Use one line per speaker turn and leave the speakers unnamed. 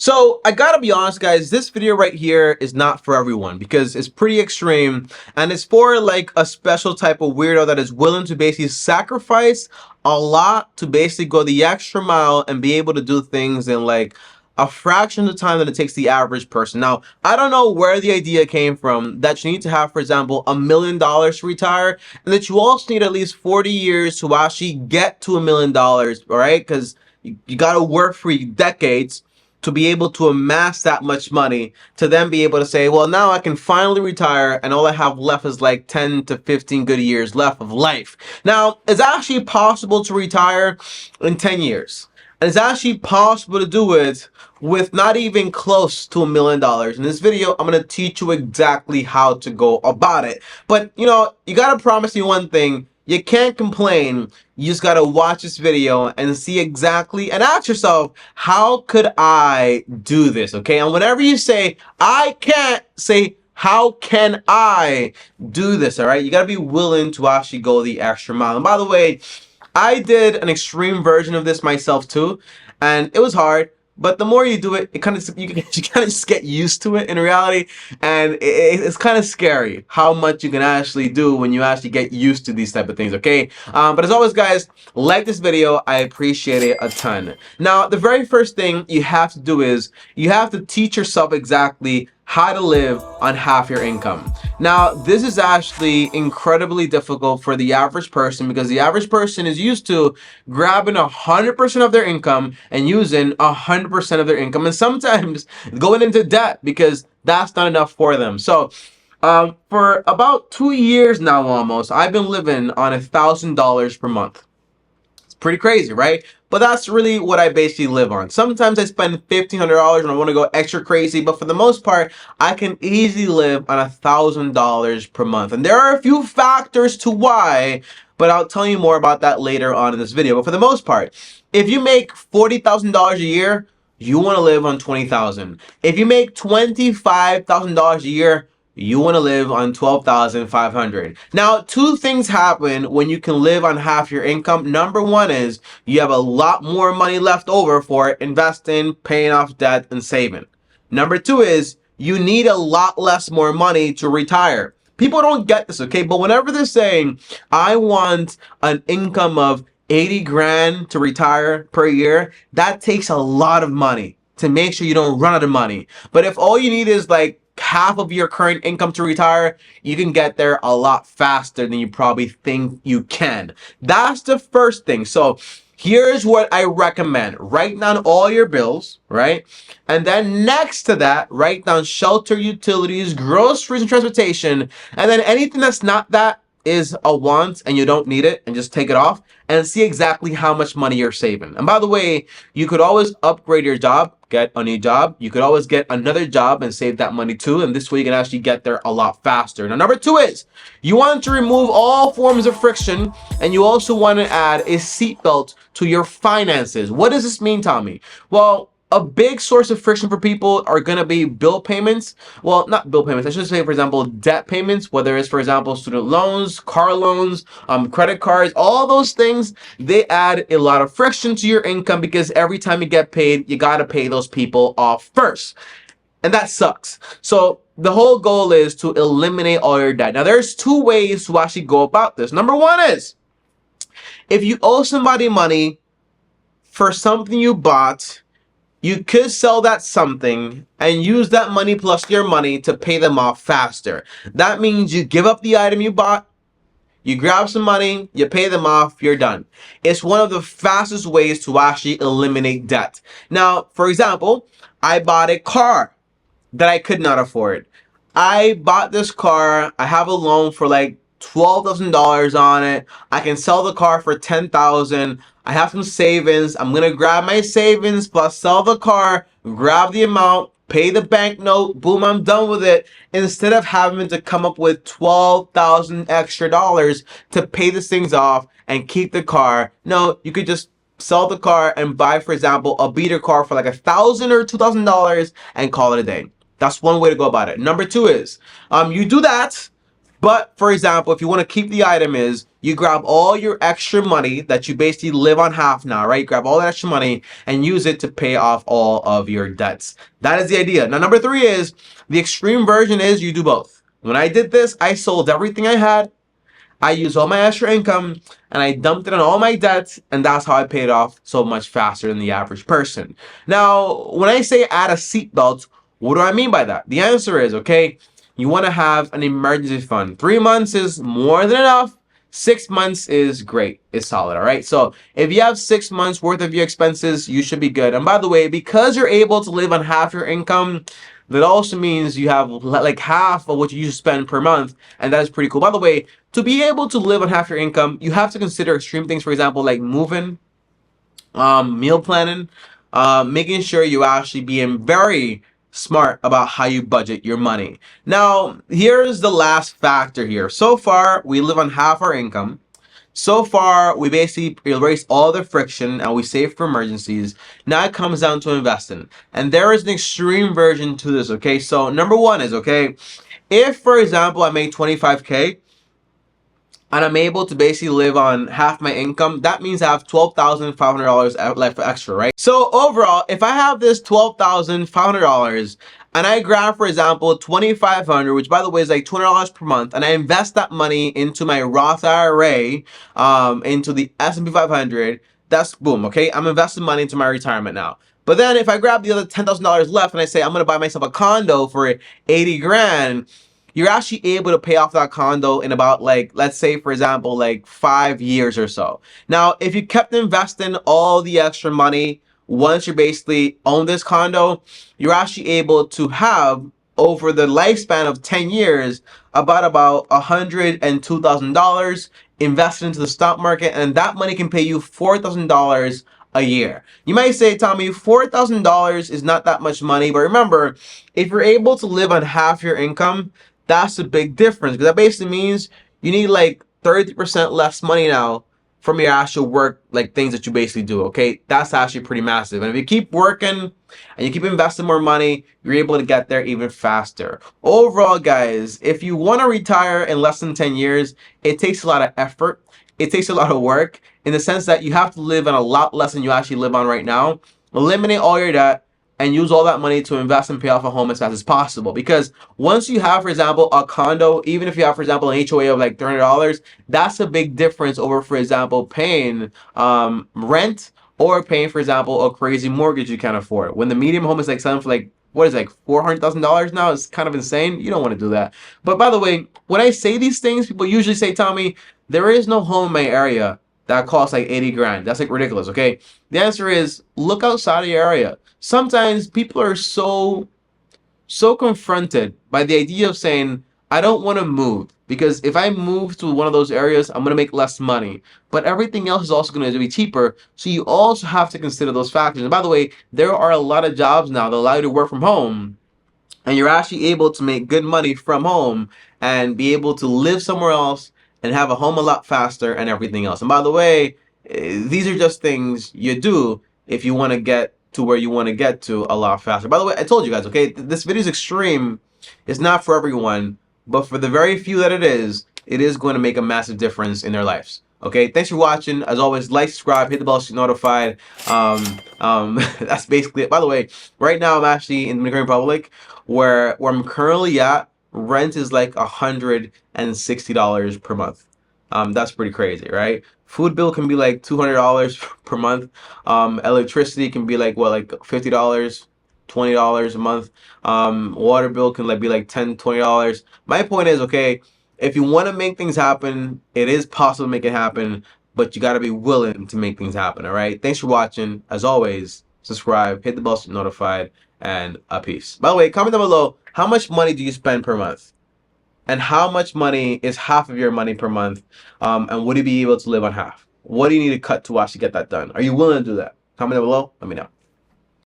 So I gotta be honest, guys, this video right here is not for everyone because it's pretty extreme and it's for like a special type of weirdo that is willing to basically sacrifice a lot to basically go the extra mile and be able to do things in like a fraction of the time that it takes the average person. Now, I don't know where the idea came from that you need to have, for example, $1 million to retire, and that you also need at least 40 years to actually get to $1 million, all right? Because you gotta work for decades to be able to amass that much money to then be able to say, well, now I can finally retire and all I have left is like 10 to 15 good years left of life. Now, it's actually possible to retire in 10 years. And it's actually possible to do it with not even close to $1 million. In this video, I'm going to teach you exactly how to go about it. But, you got to promise me one thing. You can't complain. You just gotta watch this video and see exactly and ask yourself, how could I do this? Okay, and whenever you say I can't, say how can I do this? All right, you gotta be willing to actually go the extra mile. And by the way, I did an extreme version of this myself too, and it was hard. But the more you do it, it kind of you kind of just get used to it in reality, and it's kind of scary how much you can actually do when you actually get used to these type of things. Okay, but as always, guys, like this video. I appreciate it a ton. Now, the very first thing you have to do is you have to teach yourself exactly how to live on half your income. Now, this is actually incredibly difficult for the average person because the average person is used to grabbing 100% of their income and using 100% of their income, and sometimes going into debt because that's not enough for them. So, for about 2 years now, almost, I've been living on $1,000 per month. Pretty crazy, right? But that's really what I basically live on. Sometimes I spend $1,500 and I want to go extra crazy, but for the most part, I can easily live on $1,000 per month. And there are a few factors to why, but I'll tell you more about that later on in this video. But for the most part, if you make $40,000 a year, you want to live on $20,000. If you make $25,000 a year, you want to live on $12,500. Now, two things happen when you can live on half your income. Number one is you have a lot more money left over for investing, paying off debt, and saving. Number two is you need a lot less more money to retire. People don't get this, okay? But whenever they're saying, I want an income of 80 grand to retire per year, that takes a lot of money to make sure you don't run out of money. But if all you need is like half of your current income to retire, you can get there a lot faster than you probably think you can. That's the first thing. So here's what I recommend. Write down all your bills, right? And then next to that, write down shelter, utilities, groceries, and transportation. And then anything that's not that is a want and you don't need it, and just take it off and see exactly how much money you're saving. And by the way, you could always upgrade your job, get a new job. You could always get another job and save that money too. And this way you can actually get there a lot faster. Now, number two is you want to remove all forms of friction, and you also want to add a seatbelt to your finances. What does this mean, Tommy? Well, a big source of friction for people are going to be bill payments. Well, not bill payments. I should say, for example, debt payments, whether it's, for example, student loans, car loans, credit cards, all those things, they add a lot of friction to your income because every time you get paid, you got to pay those people off first. And that sucks. So the whole goal is to eliminate all your debt. Now, there's two ways to actually go about this. Number one is if you owe somebody money for something you bought, you could sell that something and use that money plus your money to pay them off faster. That means you give up the item you bought, you grab some money, you pay them off, you're done. It's one of the fastest ways to actually eliminate debt. Now, for example, I bought a car that I could not afford. I bought this car, I have a loan for like $12,000 on it. I can sell the car for $10,000. I have some savings. I'm gonna grab my savings plus sell the car, grab the amount, pay the bank note, boom, I'm done with it. Instead of having to come up with $12,000 extra dollars to pay these things off and keep the car. No, you could just sell the car and buy, for example, a beater car for like $1,000 or $2,000 and call it a day. That's one way to go about it. Number two is you do that. But for example, if you want to keep the item is you grab all your extra money that you basically live on half now, right? You grab all that extra money and use it to pay off all of your debts. That is the idea. Now, number three is the extreme version is you do both. When I did this, I sold everything I had. I used all my extra income and I dumped it on all my debts, and that's how I paid off so much faster than the average person. Now, when I say add a seatbelt, what do I mean by that? The answer is, okay, you want to have an emergency fund. 3 months is more than enough. 6 months is great. It's solid, all right? So if you have 6 months worth of your expenses, you should be good. And by the way, because you're able to live on half your income, that also means you have like half of what you used to spend per month, and that is pretty cool. By the way, to be able to live on half your income, you have to consider extreme things, for example, like moving, meal planning, making sure you actually being very smart about how you budget your money. Now, here's the last factor here. So far, we live on half our income. So far, we basically erase all the friction and we save for emergencies. Now it comes down to investing. And there is an extreme version to this, okay? So number one is, okay, if, for example, I make 25K, and I'm able to basically live on half my income, that means I have $12,500 left extra, right? So overall, if I have this $12,500 and I grab, for example, $2,500, which by the way is like $200 per month, and I invest that money into my Roth IRA, into the S&P 500, that's boom, okay? I'm investing money into my retirement now. But then if I grab the other $10,000 left and I say I'm gonna buy myself a condo for 80 grand, you're actually able to pay off that condo in about, like, let's say for example, like 5 years or so. Now, if you kept investing all the extra money, once you basically own this condo, you're actually able to have over the lifespan of 10 years about $102,000 invested into the stock market, and that money can pay you $4,000 a year. You might say, Tommy, $4,000 is not that much money, but remember, if you're able to live on half your income, that's a big difference, because that basically means you need like 30% less money now from your actual work, like things that you basically do, okay? That's actually pretty massive. And if you keep working and you keep investing more money, you're able to get there even faster. Overall, guys, if you want to retire in less than 10 years, it takes a lot of effort. It takes a lot of work in the sense that you have to live on a lot less than you actually live on right now. Eliminate all your debt and use all that money to invest and pay off a home as fast as possible. Because once you have, for example, a condo, even if you have, for example, an HOA of like $300, that's a big difference over, for example, paying rent or paying, for example, a crazy mortgage you can't afford. When the medium home is like selling for like, what is it, like $400,000 now? It's kind of insane. You don't want to do that. But by the way, when I say these things, people usually say, Tommy, there is no home in my area that costs like 80 grand. That's like ridiculous, okay? The answer is look outside of your area. Sometimes people are so confronted by the idea of saying, I don't want to move because if I move to one of those areas, I'm going to make less money. But everything else is also going to be cheaper. So you also have to consider those factors. And by the way, there are a lot of jobs now that allow you to work from home, and you're actually able to make good money from home and be able to live somewhere else and have a home a lot faster and everything else. And by the way, these are just things you do if you want to get to where you want to get to a lot faster. By the way, I told you guys, okay, this video is extreme. It's not for everyone, but for the very few that it is going to make a massive difference in their lives. Okay, thanks for watching. As always, like, subscribe, hit the bell so you're notified. That's basically it. By the way, right now I'm actually in the Dominican Republic, where I'm currently at. Rent is like $160 per month. That's pretty crazy, right? Food bill can be like $200 per month. Electricity can be like what, like $50, $20 a month. Water bill can like be like $10, $20. My point is, okay, if you want to make things happen, it is possible to make it happen, but you got to be willing to make things happen. All right. Thanks for watching. As always, subscribe, hit the bell so you're notified, and a peace. By the way, comment down below, how much money do you spend per month? And how much money is half of your money per month? And would you be able to live on half? What do you need to cut to actually get that done? Are you willing to do that? Comment down below. Let me know.